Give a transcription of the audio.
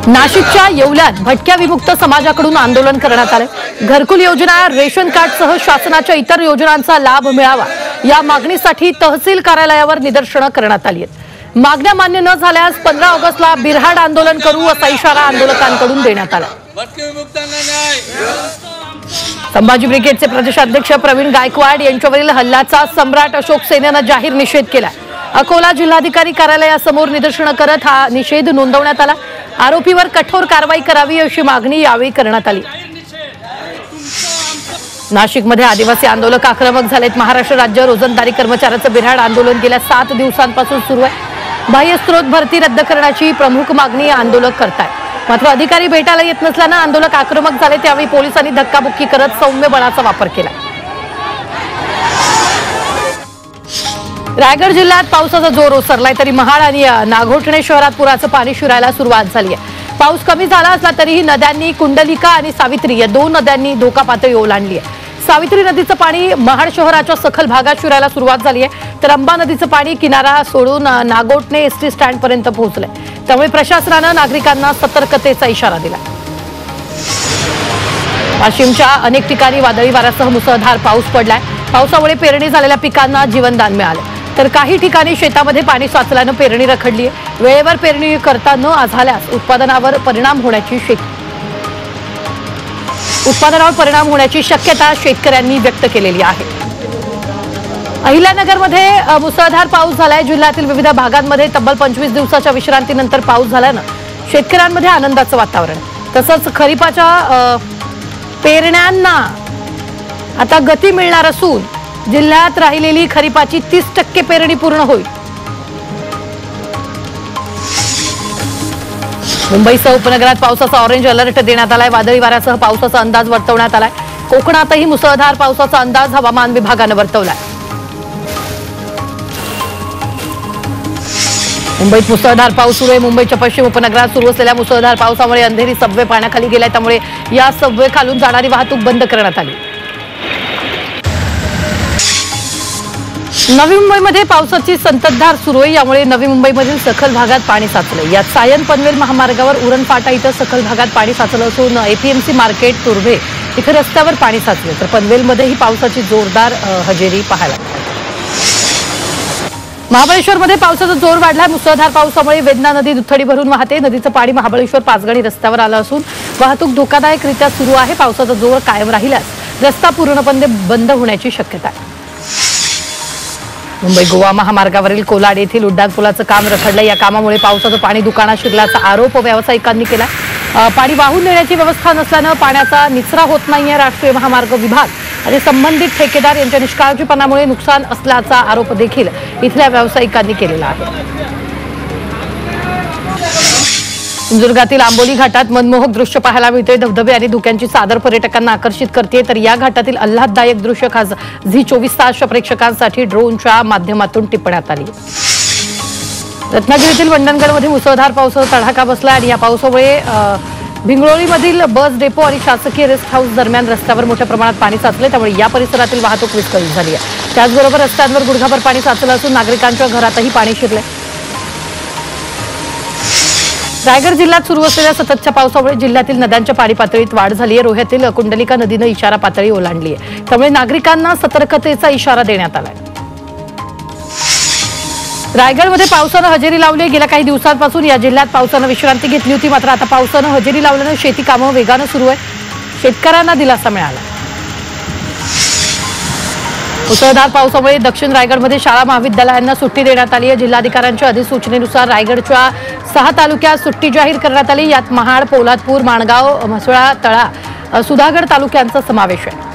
नाशिकच्या येवल्यात भटक्या विमुक्त समाजाकडून आंदोलन करण्यात आले। घरकुल योजना, रेशन कार्डसह शासनाच्या इतर योजनांचा लाभ मिळावा या मागणीसाठी तहसील कार्यालयावर निदर्शनं करण्यात आली आहेत। मागण्या मान्य न झाल्यास 15 ऑगस्टला बिरहाड आंदोलन करू असा इशारा आंदोलकांकडून देण्यात आला। संभाजी ब्रिगेडचे प्रदेशाध्यक्ष प्रवीण गायकवाड यांच्यावरील हल्ल्याचा सम्राट अशोक सेनेने जाहीर निषेध केला। अकोला जिल्हाधिकारी कार्यालयासमोर निदर्शनं करत हा निषेध नोंदवण्यात आला। आरोपीवर कठोर कारवाई करावी अशी मागणी यावेळी करण्यात आली। नाशिकमध्ये आदिवासी आंदोलक आक्रमक झालेत। महाराष्ट्र राज्य रोजंदारी कर्मचाऱ्यांचं बिरहाड आंदोलन गेल्या 7 दिवसांपासून सुरू आहे। बाह्य स्रोत भरती रद्द करण्याची प्रमुख मागणी आंदोलक करतायत। मात्र अधिकारी भेटायला येत नसल्यानं आंदोलक आक्रमक झाले। त्यावेळी पोलिसांनी धक्काबुक्की करत सौम्य बळाचा वापर केला। रायगड जिल्ह्यात पावसाचा जोर ओसरलाय तरी महाड आणि नागोठणे शहरात पुराचं पाणी शिरायला सुरुवात झाली आहे। पाऊस कमी झाला असला तरीही नद्यांनी कुंडलिका आणि सावित्री या 2 नद्यांनी धोका पातळी ओलांडली आहे। सावित्री नदीचं पाणी महाड शहराच्या सखल भागात शिरायला सुरुवात झाली आहे, तर अंबा नदीचं पाणी किनारा सोडून नागोठणे एसटी स्टँड पर्यंत पोहोचलंय। त्यामुळे प्रशासनानं नागरिकांना सतर्कतेचा इशारा दिला। वाशिमच्या अनेक ठिकाणी वादळी वाऱ्यासह मुसळधार पाऊस पडलाय। पावसामुळे पेरणी झालेल्या पिकांना जीवनदान मिळालं, तर काही ठिकाणी शेतामध्ये पाणी साचल्यानं पेरणी रखडली आहे। वेळेवर पेरणी करता न झाल्यास उत्पादनावर परिणाम होण्याची शक्यता शेतकऱ्यांनी व्यक्त केलेली आहे। अहिल्यानगरमध्ये मुसळधार पाऊस झालाय। जिल्ह्यातील विविध भागांमध्ये तब्बल 25 दिवसाच्या विश्रांतीनंतर पाऊस झाल्यानं शेतकऱ्यांमध्ये आनंदाचं वातावरण आहे। तसंच खरीपाच्या पेरण्यांना आता गती मिळणार असून जिल्ह्यात राहिलेली खरीपाची 30% पेरणी पूर्ण होईल। मुंबईसह उपनगरात पावसाचा ऑरेंज अलर्ट देण्यात आलाय। वादळी वाऱ्यासह पावसाचा अंदाज वर्तवण्यात आलाय। कोकणातही मुसळधार पावसाचा अंदाज हवामान विभागानं वर्तवलाय। मुंबईत मुसळधार पाऊस सुरू आहे। मुंबईच्या पश्चिम उपनगरात सुरू असलेल्या मुसळधार पावसामुळे अंधेरी सबवे पाण्याखाली गेलाय। त्यामुळे या सबवे खालून जाणारी वाहतूक बंद करण्यात आली। नवी मुंबईमध्ये पावसाची संततधार सुरू आहे। यामुळे नवी मुंबईमधील सखल भागात पाणी साचलंय। यात सायन पनवेल महामार्गावर उरण फाटा इथं सखल भागात पाणी साचलं असून एपीएमसी मार्केट तुर्भे इथे रस्त्यावर पाणी साचले, तर पनवेलमध्येही पावसाची जोरदार हजेरी पाहायला मिळाली। महाबळेश्वरमध्ये पावसाचा जोर वाढला। मुसळधार पावसामुळे वेदना नदी दुथडी भरून वाहते। नदीचं पाणी महाबळेश्वर पाचगणी रस्त्यावर आलं असून वाहतूक धोकादायकरित्या सुरू आहे। पावसाचा जोर कायम राहिल्यास रस्ता पूर्णपणे बंद होण्याची शक्यता आहे। मुंबई गोवा महामार्गावरील कोलाड येथील उड्डाणपुलाचं काम रखडलं। या कामामुळे पावसाचं पाणी दुकानात शिरल्याचा आरोप व्यावसायिकांनी केला। पाणी वाहून नेण्याची व्यवस्था नसल्यानं पाण्याचा निचरा होत नाहीये। राष्ट्रीय महामार्ग विभाग आणि संबंधित ठेकेदार यांच्या निष्काळजीपणामुळे नुकसान असल्याचा आरोप देखील इथल्या व्यावसायिकांनी केलेला आहे। सिंधुदुर्गातील आंबोली घाटात मनमोहक दृश्य पाहायला मिळते। धबधबे आणि धुक्यांची चादर पर्यटकांना आकर्षित करते, तर या घाटातील आल्हाददायक दृश्य खास झी 24 तासच्या प्रेक्षकांसाठी ड्रोनच्या माध्यमातून टिपण्यात आली। रत्नागिरीतील मंडणगडमध्ये मुसळधार पावसाचा तडाखा बसला आणि या पावसामुळे भिंगरोळीमधील बस डेपो आणि शासकीय रेस्ट हाऊस दरम्यान रस्त्यावर मोठ्या प्रमाणात पाणी साचले, त्यामुळे या परिसरातील वाहतूक विस्कळीत झाली आहे। त्याचबरोबर रस्त्यांवर गुडघाभर पाणी साचलं असून नागरिकांच्या घरातही पाणी शिरले। रायगड जिल्ह्यात सुरू असलेल्या सततच्या पावसामुळे जिल्ह्यातील नद्यांच्या पाणी पातळीत वाढ झाली आहे। रोह्यातील कुंडलिका नदीनं इशारा पातळी ओलांडली आहे, त्यामुळे नागरिकांना सतर्कतेचा इशारा देण्यात आलाय। रायगडमध्ये पावसानं हजेरी लावली। गेल्या काही दिवसांपासून या जिल्ह्यात पावसानं विश्रांती घेतली होती, मात्र आता पावसानं हजेरी लावल्यानं शेती कामं वेगानं सुरू आहे। शेतकऱ्यांना दिलासा मिळाला। मुसळधार पावसामुळे दक्षिण रायगडमध्ये शाळा महाविद्यालयांना सुट्टी देण्यात आली आहे। जिल्हाधिकाऱ्यांच्या अधिसूचनेनुसार रायगडच्या 6 तालुक्यात सुट्टी जाहीर करण्यात आली। यात महाड, पोलादपूर, माणगाव, म्हसळा, तळा, सुधागड तालुक्यांचा समावेश आहे।